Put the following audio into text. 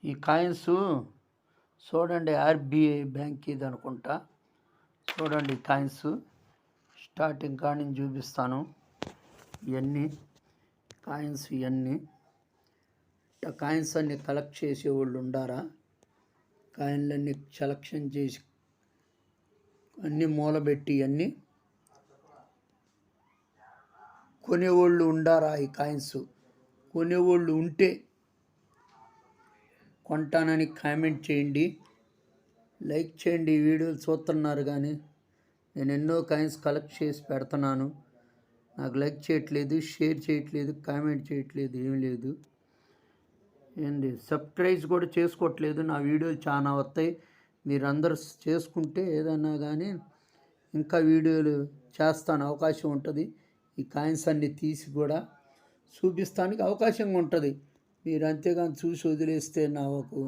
ఈ కాయిన్స్ చూడండి, RBI bank ఇది అనుకుంటా. చూడండి కాయిన్స్ స్టార్టింగ్ కాడి నుంచి చూపిస్తాను. ఇవన్నీ కాయిన్స్, ఇవన్నీ కాయిన్స్ అన్ని కలెక్ట్ చేసేవాళ్ళు ఉండారా? కాయిన్లన్నీ సెలక్షన్ చేసి అన్నీ మూలబెట్టి అన్నీ కొనేవాళ్ళు ఉండారా? ఈ కాయిన్స్ కొనేవాళ్ళు ఉంటే కొంటానని కామెంట్ చేయండి, లైక్ చేయండి. ఈ వీడియోలు చూస్తున్నారు కానీ నేను ఎన్నో కాయిన్స్ కలెక్ట్ చేసి పెడుతున్నాను. నాకు లైక్ చేయట్లేదు, షేర్ చేయట్లేదు, కామెంట్ చేయట్లేదు, ఏం లేదు. ఏంది సబ్స్క్రైబ్ కూడా చేసుకోవట్లేదు. నా వీడియోలు చాలా వస్తాయి, మీరందరూ చేసుకుంటే ఏదన్నా కానీ ఇంకా వీడియోలు చేస్తాను, అవకాశం ఉంటుంది. ఈ కాయిన్స్ అన్నీ తీసి కూడా చూపిస్తానికి అవకాశంగా ఉంటుంది. మీరు అంతేగాని చూసి వదిలేస్తే నాకు